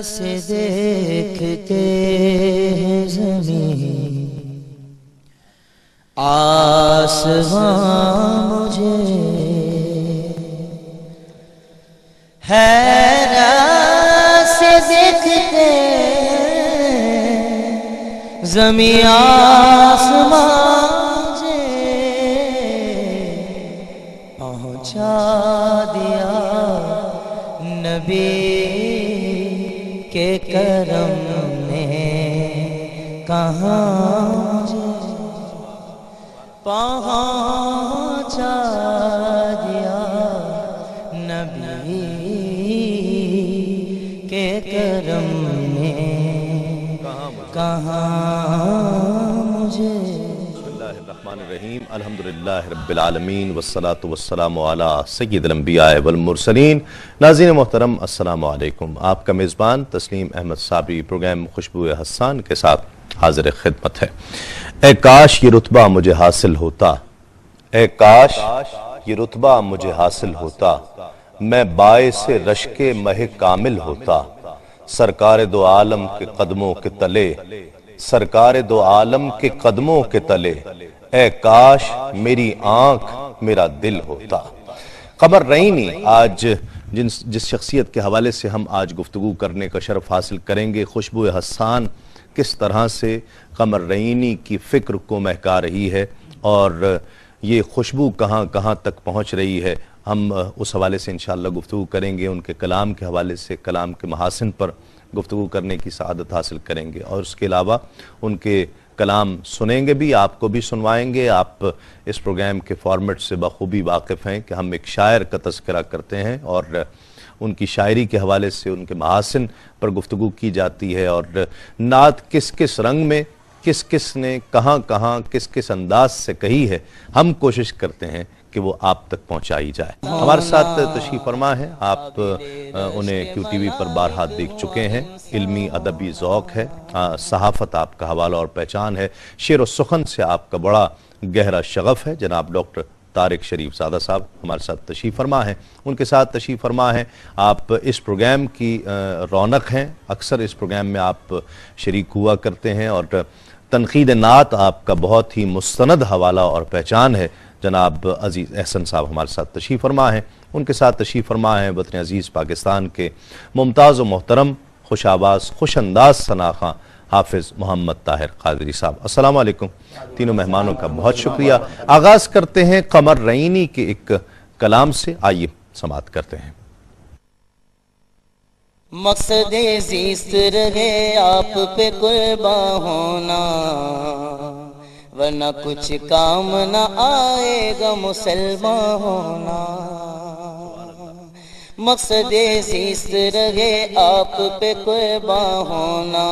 سے دیکھتے ہیں زمین آسمان مجھے حیرت سے دیکھتے زمین آسمان مجھے پہنچا دیا نبی کے کرم نے کہاں مجھے پہنچا دیا نبی کے کرم نے کہاں مجھے۔ بسم اللہ الرحمن الرحیم، الحمدللہ رب العالمین والصلاة والسلام علی سید الانبیاء والمرسلین۔ ناظرین محترم السلام علیکم، آپ کا میزبان تسلیم احمد صابری پروگرام خوشبو حسان کے ساتھ حاضر خدمت ہے۔ اے کاش یہ رتبہ مجھے حاصل ہوتا، اے کاش یہ رتبہ مجھے حاصل ہوتا، میں باعث رشک مہ کامل ہوتا، سرکار دو عالم کے قدموں کے تلے، سرکار دو عالم کے قدموں کے تلے، اے کاش میری آنکھ میرا دل ہوتا۔ قمر رعینی آج جس شخصیت کے حوالے سے ہم آج گفتگو کرنے کا شرف حاصل کریں گے، خوشبو حسان کس طرح سے قمر رعینی کی فکر کو مہکا رہی ہے اور یہ خوشبو کہاں کہاں تک پہنچ رہی ہے، ہم اس حوالے سے انشاءاللہ گفتگو کریں گے۔ ان کے کلام کے حوالے سے، کلام کے محاسن پر گفتگو کرنے کی سعادت حاصل کریں گے، اور اس کے علاوہ ان کے کلام سنیں گے بھی، آپ کو بھی سنوائیں گے۔ آپ اس پروگرام کے فارمیٹ سے بخوبی واقف ہیں کہ ہم ایک شاعر کا تذکرہ کرتے ہیں اور ان کی شاعری کے حوالے سے ان کے محاسن پر گفتگو کی جاتی ہے، اور نعت کس کس رنگ میں، کس کس نے کہاں کہاں کس کس انداز سے کہی ہے، ہم کوشش کرتے ہیں کہ وہ آپ تک پہنچائی جائے۔ ہمارے ساتھ تشریف فرما ہے، آپ انہیں کیو ٹی وی پر بارہا دیکھ چکے ہیں، علمی ادبی ذوق ہے، صحافت آپ کا حوالہ اور پہچان ہے، شعر و سخن سے آپ کا بڑا گہرا شغف ہے۔ جناب ڈاکٹر طارق شریف زادہ صاحب ہمارے ساتھ تشریف فرما ہیں، ان کے ساتھ تشریف فرما ہیں۔ آپ اس پروگرام کی رونق ہیں، اکثر اس پروگرام میں آپ شریک ہوا کرتے ہیں، اور تنقید نعت آپ کا بہت ہی مستند حوالہ اور پہچان ہے۔ جناب عزیز احسن صاحب ہمارے ساتھ تشریف فرما ہیں، ان کے ساتھ تشریف فرما ہیں وطن عزیز پاکستان کے ممتاز و محترم، خوش آواز، خوش انداز ثناخواں حافظ محمد طاہر قادری صاحب۔ السلام علیکم، تینوں مہمانوں کا بہت شکریہ۔ آغاز کرتے ہیں قمر رعینی کے ایک کلام سے، آئیے سماعت کرتے ہیں۔ مقصد زیست رہے آپ پہ قرباں ہونا، ورنہ کچھ کام نہ آئے گا مسلمان ہونا۔ مقصد زیست رہے آپ پہ قرباں ہونا،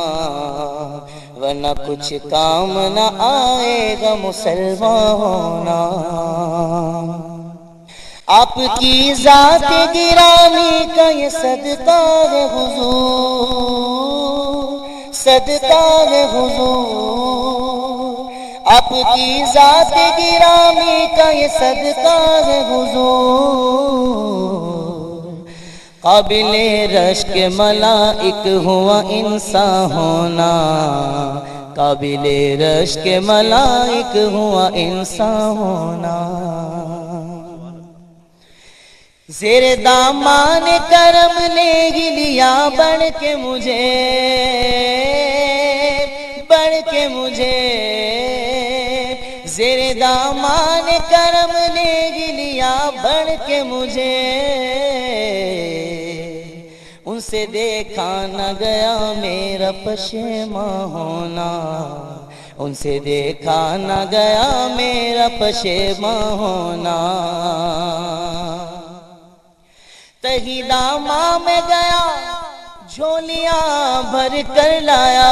ورنہ کچھ کام نہ آئے گا مسلمان ہونا۔ آپ کی ذات گرامی کا یہ صدقہ ہے حضور، صدقہ ہے حضور، آپ کی ذات گرامی کا یہ صدقہ ہے حضور۔ قابل رشک ملائک ہوا انسان ہونا، قابل رشک ملائک ہوا انسان ہونا۔ زیر دامان کرم نے ہی لیا بڑھ کے مجھے، بڑھ کے مجھے، زیر دامان کرم نے ہی لیا بڑھ کے مجھے۔ ان سے دیکھا نہ گیا میرا پشیماں ہونا، ان سے دیکھا نہ گیا میرا پشیماں ہونا۔ تہی داماں میں گیا جھولیاں بھر کر لایا،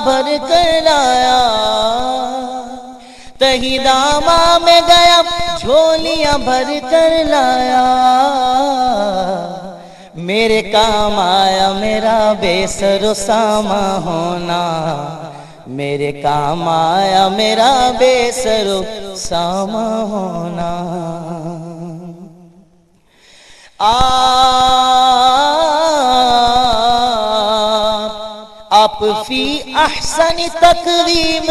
بھر کر لایا، تہی داماں میں گیا جھولیاں بھر کر لایا۔ میرے کام آیا میرا بے سر و سامان ہونا، میرے کام آیا میرا بے سر و سامان ہونا۔ آپ فی احسن تقویم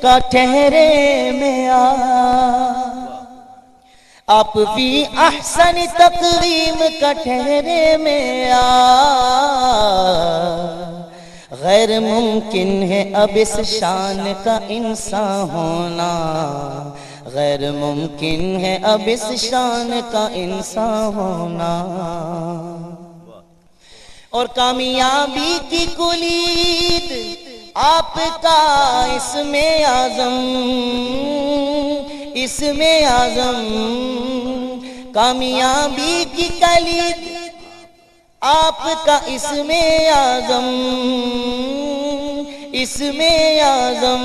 کا ٹھہرے میں آپ فی احسن تقویم کا ٹھہرے میں غیر ممکن ہے اب اس شان کا انسان ہونا، غیر ممکن ہے اب اس شان کا انسان ہونا۔ اور کامیابی کی کلید آپ کا اسم اعظم، اسم اعظم، کامیابی کی کلید آپ کا اسم اعظم، اسم اعظم،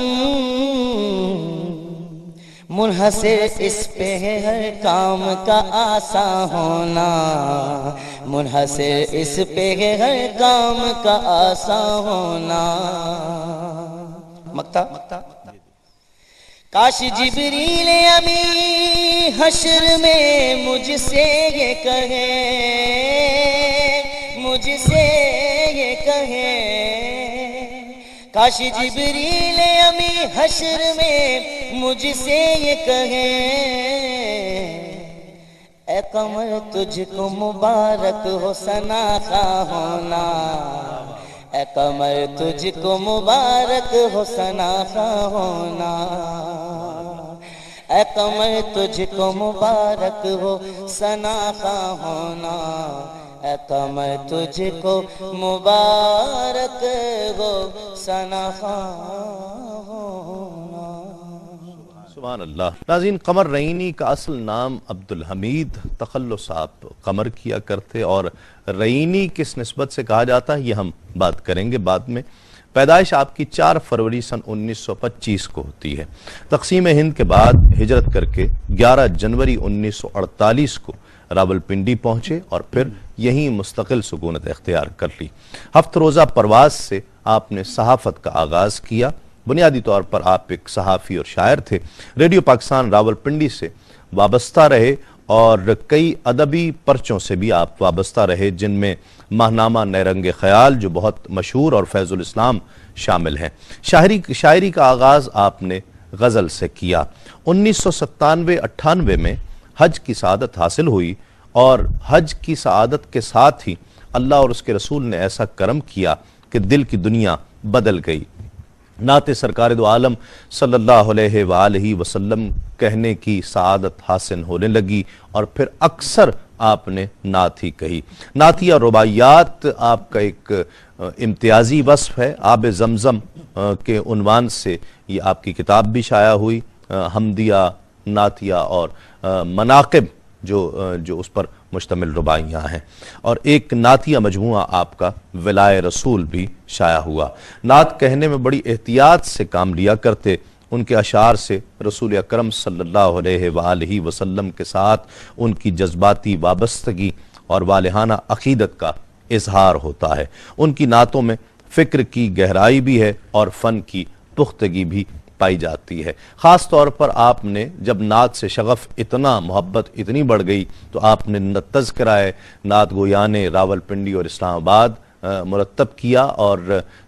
منحصر اس پہ ہے ہر کام کا آسان ہونا، منحصر اس پہ ہے ہر کام کا آسان ہونا۔ مکتا کاش جبریل امی حشر میں مجھ سے یہ کہے، مجھ سے یہ کہے، کاش جبریل امی حشر میں مجھ سے یہ کہے، اے قمر تجھ کو مبارک ہو ثنا خواہ ہونا، اے قمر تجھ کو مبارک ہو ثنا خواہ ہونا، اے قمر تجھ کو مبارک ہو ثنا خواہ ہونا، اے قمر تجھ کو مبارک ہو ثنا خواہ ہونا۔ سبحان اللہ۔ ناظرین، قمر رئینی کا اصل نام عبدالحمید تخلص صاحب قمر کیا کرتے، اور رئینی کس نسبت سے کہا جاتا ہے یہ ہم بات کریں گے بعد میں۔ پیدائش آپ کی 4 فروری سن 1925 کو ہوتی ہے۔ تقسیم ہند کے بعد ہجرت کر کے 11 جنوری 1948 کو راولپنڈی پہنچے اور پھر یہیں مستقل سکونت اختیار کر لی۔ 7 روزہ پرواز سے آپ نے صحافت کا آغاز کیا۔ بنیادی طور پر آپ ایک صحافی اور شاعر تھے۔ ریڈیو پاکستان راولپنڈی سے وابستہ رہے اور کئی ادبی پرچوں سے بھی آپ وابستہ رہے، جن میں ماہنامہ نیرنگ خیال جو بہت مشہور اور فیض الاسلام شامل ہیں۔ شاعری کا آغاز آپ نے غزل سے کیا۔ 1997-98 میں حج کی سعادت حاصل ہوئی، اور حج کی سعادت کے ساتھ ہی اللہ اور اس کے رسول نے ایسا کرم کیا کہ دل کی دنیا بدل گئی۔ نعت سرکار دو عالم صلی اللہ علیہ وآلہ وسلم کہنے کی سعادت حاصل ہونے لگی، اور پھر اکثر آپ نے نعت ہی کہی۔ نعتیہ رباعیات آپ کا ایک امتیازی وصف ہے۔ آب زمزم کے عنوان سے یہ آپ کی کتاب بھی شائع ہوئی۔ حمدیہ، نعتیہ اور مناقب جو اس پر مشتمل رباعیاں ہیں، اور ایک نعتیہ مجموعہ آپ کا ولائے رسول بھی شائع ہوا۔ نعت کہنے میں بڑی احتیاط سے کام لیا کرتے۔ ان کے اشعار سے رسول اکرم صلی اللہ علیہ وآلہ وسلم کے ساتھ ان کی جذباتی وابستگی اور والہانہ عقیدت کا اظہار ہوتا ہے۔ ان کی نعتوں میں فکر کی گہرائی بھی ہے اور فن کی پختگی بھی پائی جاتی ہے۔ خاص طور پر آپ نے جب نعت سے شغف اتنا، محبت اتنی بڑھ گئی، تو آپ نے تذکرہ نعت گویان راولپنڈی اور اسلام آباد مرتب کیا، اور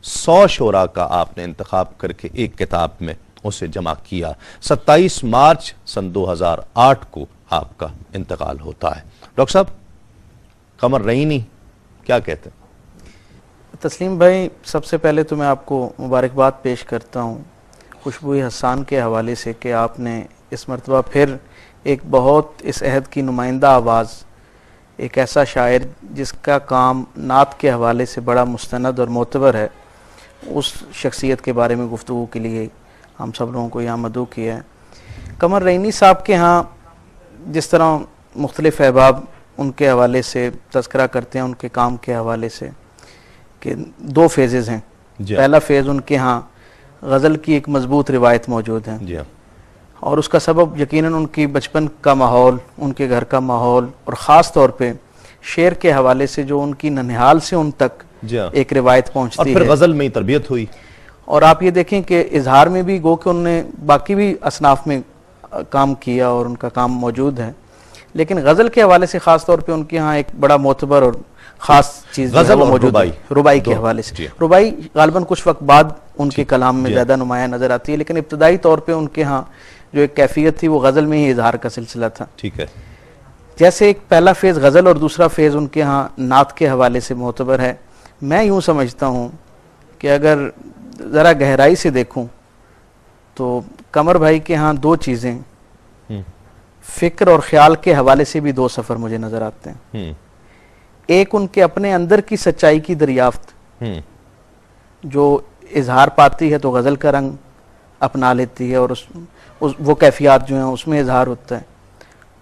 100 شعراء کا آپ نے انتخاب کر کے ایک کتاب میں اسے جمع کیا۔ 27 مارچ سن 2008 کو آپ کا انتقال ہوتا ہے۔ ڈاکٹر صاحب، قمر رئینی کیا کہتے ہیں؟ تسلیم بھائی، سب سے پہلے تو میں آپ کو مبارکباد پیش کرتا ہوں خوشبوئی حسان کے حوالے سے کہ آپ نے اس مرتبہ پھر ایک بہت اس عہد کی نمائندہ آواز، ایک ایسا شاعر جس کا کام نعت کے حوالے سے بڑا مستند اور معتبر ہے، اس شخصیت کے بارے میں گفتگو کے لیے ہم سب لوگوں کو یہاں مدعو کیا ہے۔ قمر رئینی صاحب کے ہاں جس طرح مختلف احباب ان کے حوالے سے تذکرہ کرتے ہیں، ان کے کام کے حوالے سے، کہ 2 فیزز ہیں۔ پہلا فیز ان کے ہاں غزل کی ایک مضبوط روایت موجود ہے، اور اس کا سبب یقیناً ان کی بچپن کا ماحول، ان کے گھر کا ماحول، اور خاص طور پہ شعر کے حوالے سے جو ان کی ننھیال سے ان تک ایک روایت پہنچتی ہے، اور پھر غزل میں ہی تربیت ہوئی۔ اور آپ یہ دیکھیں کہ اظہار میں بھی گو کہ انہوں نے باقی بھی اصناف میں کام کیا اور ان کا کام موجود ہے، لیکن غزل کے حوالے سے خاص طور پہ ان کے ہاں ایک بڑا معتبر اور خاص چیز غزل وہ اور موجود ہے ربائی کے حوالے سے. ربائی غالباً کچھ وقت بعد ان کے کلام میں زیادہ نمایاں نظر آتی ہے، لیکن ابتدائی طور پہ ان کے ہاں جو ایک کیفیت تھی وہ غزل میں ہی اظہار کا سلسلہ تھا. ٹھیک ہے. جیسے ایک پہلا فیز غزل اور دوسرا فیز ان کے ہاں نعت کے حوالے سے معتبر ہے. میں یوں سمجھتا ہوں کہ اگر ذرا گہرائی سے دیکھوں تو قمر بھائی کے ہاں دو چیزیں فکر اور خیال کے حوالے سے بھی دو سفر مجھے نظر آتے ہیں. ایک ان کے اپنے اندر کی سچائی کی دریافت جو اظہار پاتی ہے تو غزل کا رنگ اپنا لیتی ہے اور وہ کیفیات جو ہیں اس میں اظہار ہوتا ہے،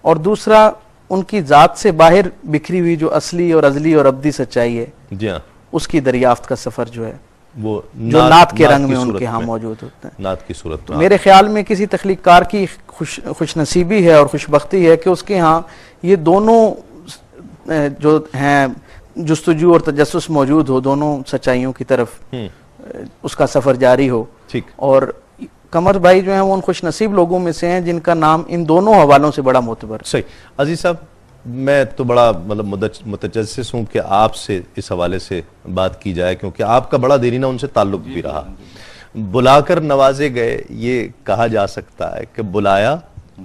اور دوسرا ان کی ذات سے باہر بکھری ہوئی جو اصلی اور ازلی اور ابدی سچائی ہے اس کی دریافت کا سفر جو ہے وہ جو نعت کے رنگ میں ان کے ہاں موجود ہوتا ہے. نعت کی صورت میرے خیال میں کسی تخلیق کار کی خوش نصیبی ہے اور خوش بختی ہے کہ اس کے ہاں یہ دونوں جو ہیں جستجو اور تجسس موجود ہو، دونوں سچائیوں کی طرف اس کا سفر جاری ہو. اور قمر بھائی جو ہیں وہ ان خوش نصیب لوگوں میں سے ہیں جن کا نام ان دونوں حوالوں سے بڑا معتبر. صحیح. عزیز صاحب، میں تو بڑا متجسس ہوں کہ آپ سے اس حوالے سے بات کی جائے، کیونکہ آپ کا بڑا دیرینہ ان سے تعلق بھی رہا. بلا کر نوازے گئے یہ کہا جا سکتا ہے کہ بلایا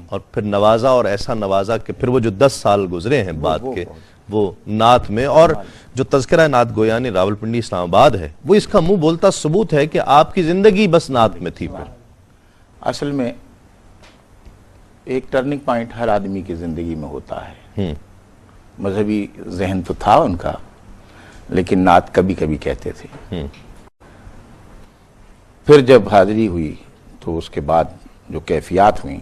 اور پھر نوازا، اور ایسا نوازا کہ پھر وہ جو 10 سال گزرے ہیں بعد کے وہ نعت میں، اور جو تذکرہ نعت گویان راولپنڈی اسلام آباد ہے وہ اس کا منہ بولتا ثبوت ہے کہ آپ کی زندگی بس نعت میں تھی. پھر اصل میں ایک ٹرننگ پوائنٹ ہر آدمی کی زندگی میں ہوتا ہے. مذہبی ذہن تو تھا ان کا، لیکن نعت کبھی کبھی کہتے تھے. پھر جب حاضری ہوئی تو اس کے بعد جو کیفیات ہوئیں،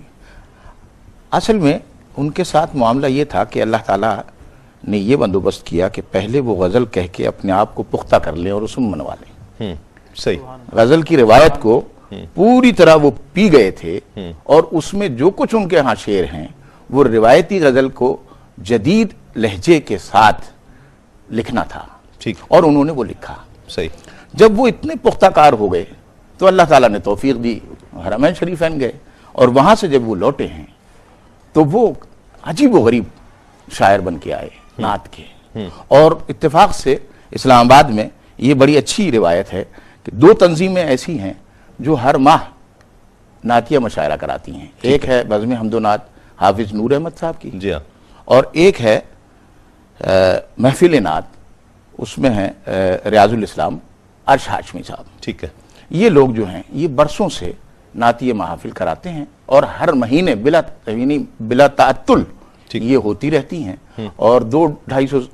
اصل میں ان کے ساتھ معاملہ یہ تھا کہ اللہ تعالیٰ نے یہ بندوبست کیا کہ پہلے وہ غزل کہہ کے اپنے آپ کو پختہ کر لیں اور اس میں منوا لیں. صحیح. غزل کی روایت کو پوری طرح وہ پی گئے تھے، اور اس میں جو کچھ ان کے ہاں شعر ہیں وہ روایتی غزل کو جدید لہجے کے ساتھ لکھنا تھا. ٹھیک. اور انہوں نے وہ لکھا. صحیح. جب وہ اتنے پختہ کار ہو گئے تو اللہ تعالیٰ نے توفیق دی، حرمین شریفین گئے، اور وہاں سے جب وہ لوٹے ہیں تو وہ عجیب و غریب شاعر بن کے آئے نعت کے. اور اتفاق سے اسلام آباد میں یہ بڑی اچھی روایت ہے کہ 2 تنظیمیں ایسی ہیں جو ہر ماہ نعتیہ مشاعرہ کراتی ہیں. ایک ہے بزم حمد و نعت حافظ نور احمد صاحب کی، جی ہاں، اور ایک ہے محفل نعت، اس میں ہے ریاض الاسلام عرش ہاشمی صاحب. ٹھیک ہے. یہ لوگ جو ہیں یہ برسوں سے نعتیہ محافل کراتے ہیں، اور ہر مہینے بلا تعطل یہ ہوتی رہتی ہیں، اور 200-250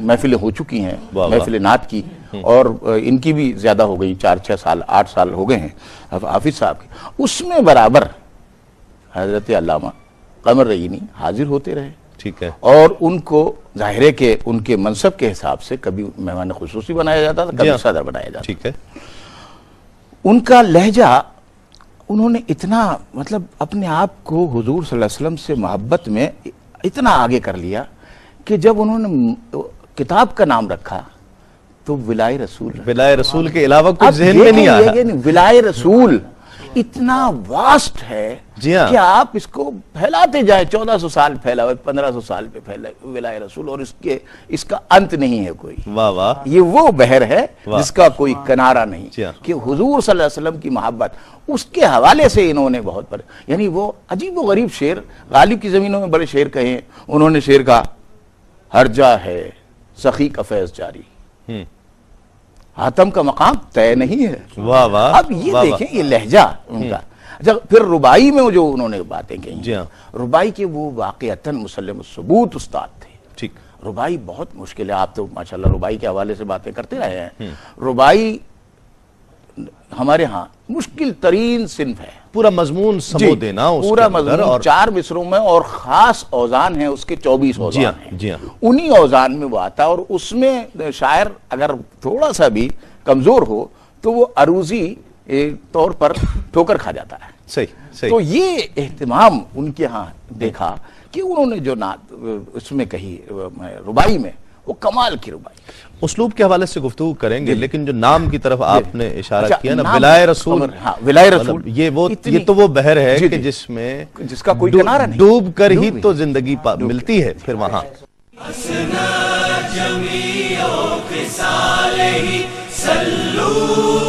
محفلیں ہو چکی ہیں محفل نعت کی، اور ان کی بھی زیادہ ہو گئی، 4-6 سال 8 سال ہو گئے ہیں حافظ صاحب کی. اس میں برابر حضرت علامہ قمر رئینی حاضر ہوتے رہے. ٹھیک ہے. اور ان کو ظاہر ہے کہ ان کے منصب کے حساب سے کبھی مہمان خصوصی بنایا جاتا تھا، کبھی صدر بنایا جاتا. ٹھیک ہے. ان کا لہجہ، انہوں نے اتنا مطلب اپنے آپ کو حضور صلی اللہ علیہ وسلم سے محبت میں اتنا آگے کر لیا کہ جب انہوں نے کتاب کا نام رکھا تو ولائے رسول کے علاوہ کچھ ذہن میں نہیں آیا. ولائے رسول اتنا واسٹ ہے کہ آپ اس کو پھیلاتے جائیں. 1400 سال پھیلا ہوا، 1500 سال پہ پھیلا ولائے رسول، اور اس کا انت نہیں ہے کوئی. واہ واہ. یہ وہ بحر ہے جس کا کوئی کنارہ نہیں، کہ حضور صلی اللہ علیہ وسلم کی محبت اس کے حوالے سے انہوں نے بہت پر، یعنی وہ عجیب و غریب شعر، غالب کی زمینوں میں بڑے شعر کہے ہیں. انہوں نے شعر کہا ہر جا ہے سخی کا فیض جاری، حاتم کا مقام طے نہیں ہے. واہ واہ. اب یہ دیکھیں یہ لہجہ ان کا. پھر ربائی میں جو انہوں نے باتیں کہیں، ربائی کے وہ واقعتاً مسلم الثبوت استاد تھے. ٹھیک. ربائی بہت مشکل ہے. آپ تو ماشاءاللہ ربائی کے حوالے سے باتیں کرتے رہے ہیں. ربائی ہمارے ہاں مشکل ترین صنف ہے. پورا مضمون سمو دینا، پورا مضمون 4 مصروں میں، اور خاص اوزان ہیں اس کے 24 اوزان ہیں. انہی اوزان میں وہ آتا ہے، اور اس میں شاعر اگر تھوڑا سا بھی کمزور ہو تو وہ عروضی طور پر ٹھوکر کھا جاتا ہے. صحیح. تو یہ اہتمام ان کے ہاں دیکھا کہ انہوں نے جو نعت اس میں کہی ربائی میں، وہ کمال کی ربائی. اسلوب کے حوالے سے گفتگو کریں گے، لیکن جو نام کی طرف آپ نے اشارہ کیا نا، ولائے رسول، ولائے رسول، یہ تو وہ بحر ہے کہ جس کا کوئی کنارہ نہیں، ڈوب کر ہی تو زندگی ملتی ہے پھر وہاں. جميع خصاله صلوا